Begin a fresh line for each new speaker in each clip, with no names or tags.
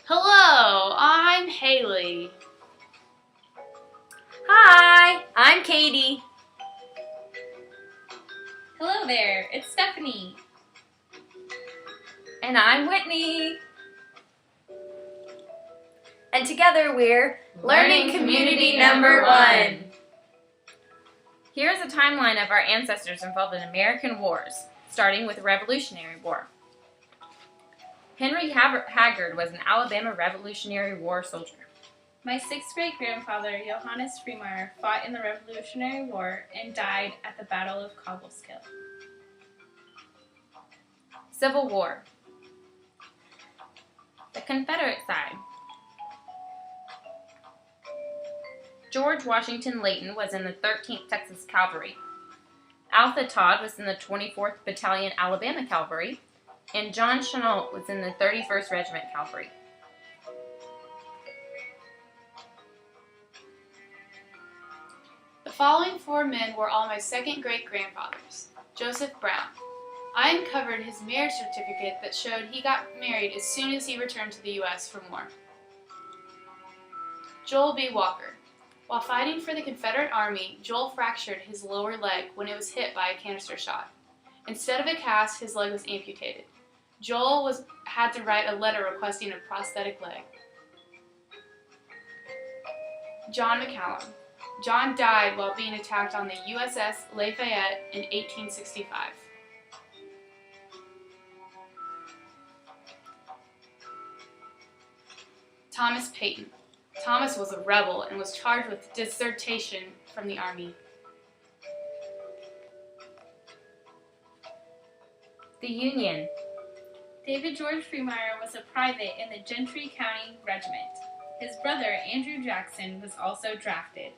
Hello, I'm Haley.
Hi, I'm Katie.
Hello there, it's Stephanie.
And I'm Whitney. And together we're Learning Community Number 1. Here's a timeline of our ancestors involved in American wars, starting with the Revolutionary War. Henry Haggard was an Alabama Revolutionary War soldier.
My sixth great-grandfather, Johannes Freemeyer, fought in the Revolutionary War and died at the Battle of Cobleskill.
Civil War. The Confederate side. George Washington Layton was in the 13th Texas Cavalry. Alpha Todd was in the 24th Battalion Alabama Cavalry, and John Chenault was in the 31st Regiment Cavalry.
The following four men were all my second great-grandfathers. Joseph Brown. I uncovered his marriage certificate that showed he got married as soon as he returned to the U.S. from war. Joel B. Walker. While fighting for the Confederate Army, Joel fractured his lower leg when it was hit by a canister shot. Instead of a cast, his leg was amputated. Joel had to write a letter requesting a prosthetic leg. John McCallum. John died while being attacked on the USS Lafayette in 1865. Thomas Peyton. Thomas was a rebel and was charged with desertion from the Army.
The Union.
David George Freemeyer was a private in the Gentry County Regiment. His brother, Andrew Jackson, was also drafted.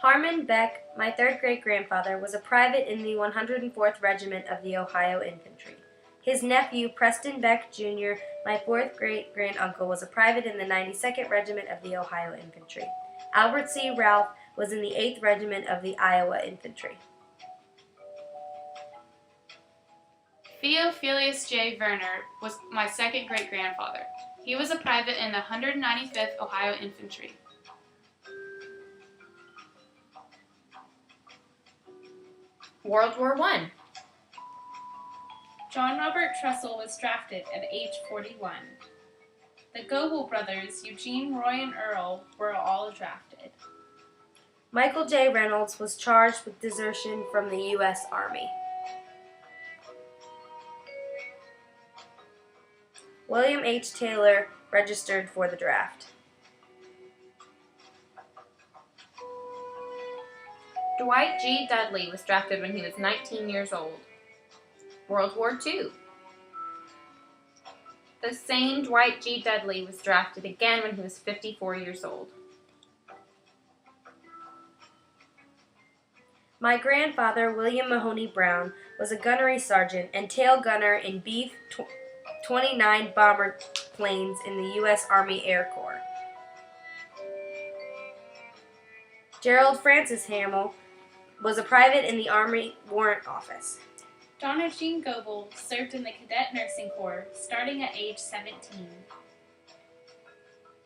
Harmon Beck, my third great-grandfather, was a private in the 104th Regiment of the Ohio Infantry. His nephew, Preston Beck, Jr., my fourth great-granduncle, was a private in the 92nd Regiment of the Ohio Infantry. Albert C. Ralph was in the 8th Regiment of the Iowa Infantry.
Theophilus J. Werner was my second great-grandfather. He was a private in the 195th Ohio Infantry.
World War I.
John Robert Trussell was drafted at age 41. The Goebel brothers, Eugene, Roy, and Earl, were all drafted.
Michael J. Reynolds was charged with desertion from the U.S. Army. William H. Taylor registered for the draft.
Dwight G. Dudley was drafted when he was 19 years old. World War II. The same Dwight G. Dudley was drafted again when he was 54 years old.
My grandfather, William Mahoney Brown, was a gunnery sergeant and tail gunner in B-29 bomber planes in the U.S. Army Air Corps. Gerald Francis Hamill was a private in the Army Warrant Office.
Donna Jean Goebel served in the Cadet Nursing Corps, starting at age 17.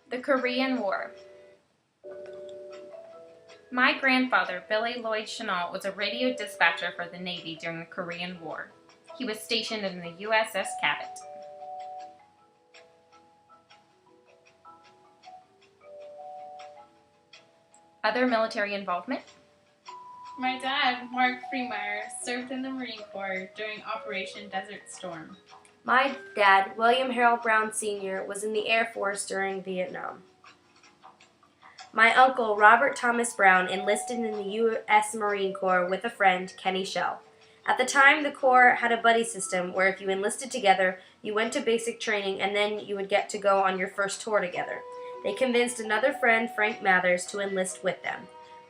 The Korean War. My grandfather, Billy Lloyd Chenault, was a radio dispatcher for the Navy during the Korean War. He was stationed in the USS Cabot. Other military involvement.
My dad, Mark Freemeyer, served in the Marine Corps during Operation Desert Storm.
My dad, William Harold Brown Sr., was in the Air Force during Vietnam. My uncle, Robert Thomas Brown, enlisted in the U.S. Marine Corps with a friend, Kenny Shell. At the time, the Corps had a buddy system where if you enlisted together, you went to basic training and then you would get to go on your first tour together. They convinced another friend, Frank Mathers, to enlist with them.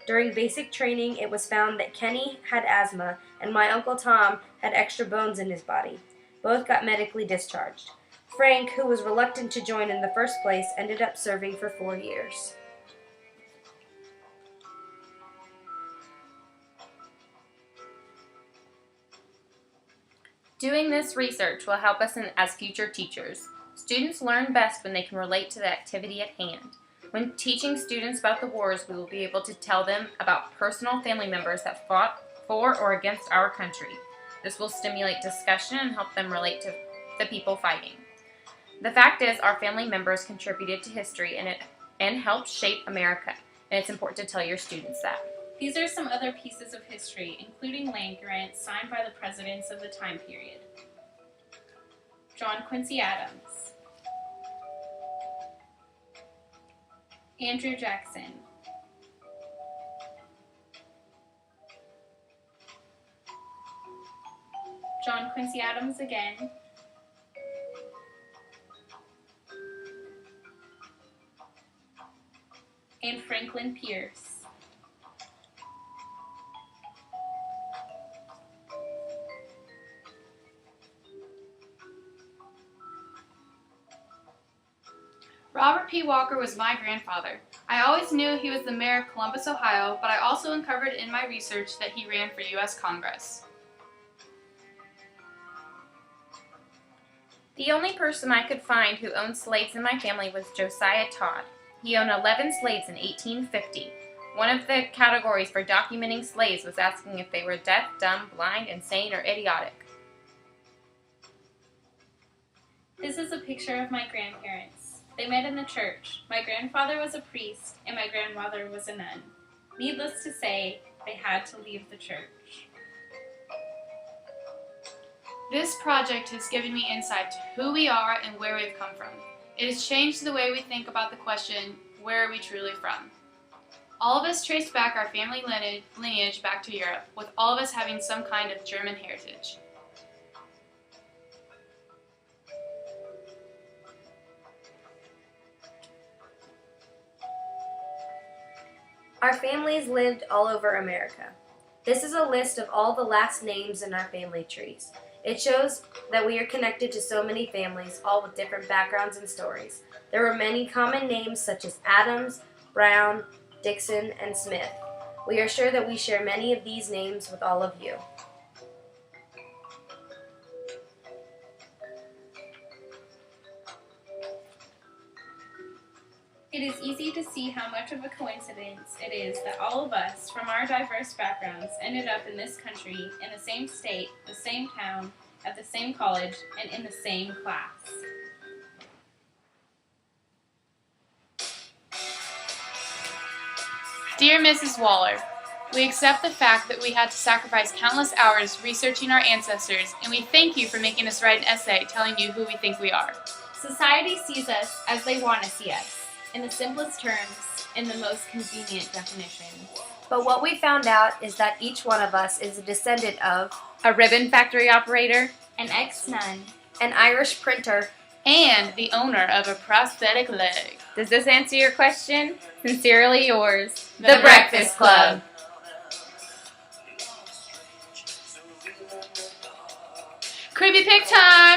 During basic training, it was found that Kenny had asthma and my Uncle Tom had extra bones in his body. Both got medically discharged. Frank, who was reluctant to join in the first place, ended up serving for 4 years.
Doing this research will help us as future teachers. Students learn best when they can relate to the activity at hand. When teaching students about the wars, we will be able to tell them about personal family members that fought for or against our country. This will stimulate discussion and help them relate to the people fighting. The fact is, our family members contributed to history and helped shape America, and it's important to tell your students that.
These are some other pieces of history, including land grants signed by the presidents of the time period. John Quincy Adams, Andrew Jackson, John Quincy Adams again, and Franklin Pierce.
Robert P. Walker was my grandfather. I always knew he was the mayor of Columbus, Ohio, but I also uncovered in my research that he ran for U.S. Congress.
The only person I could find who owned slaves in my family was Josiah Todd. He owned 11 slaves in 1850. One of the categories for documenting slaves was asking if they were deaf, dumb, blind, insane, or idiotic.
This is a picture of my grandparents. They met in the church. My grandfather was a priest, and my grandmother was a nun. Needless to say, they had to leave the church.
This project has given me insight to who we are and where we've come from. It has changed the way we think about the question, where are we truly from? All of us traced back our family lineage back to Europe, with all of us having some kind of German heritage.
Our families lived all over America. This is a list of all the last names in our family trees. It shows that we are connected to so many families, all with different backgrounds and stories. There were many common names such as Adams, Brown, Dixon, and Smith. We are sure that we share many of these names with all of you.
It is easy to see how much of a coincidence it is that all of us, from our diverse backgrounds, ended up in this country, in the same state, the same town, at the same college, and in the same class.
Dear Mrs. Waller, we accept the fact that we had to sacrifice countless hours researching our ancestors, and we thank you for making us write an essay telling you who we think we are.
Society sees us as they want to see us, in the simplest terms, in the most convenient definitions.
But what we found out is that each one of us is a descendant of
A ribbon factory operator,
An ex-nun.
an Irish printer,
And the owner of a prosthetic leg.
Does this answer your question? Sincerely yours,
The Breakfast Club. Creepy Pig time!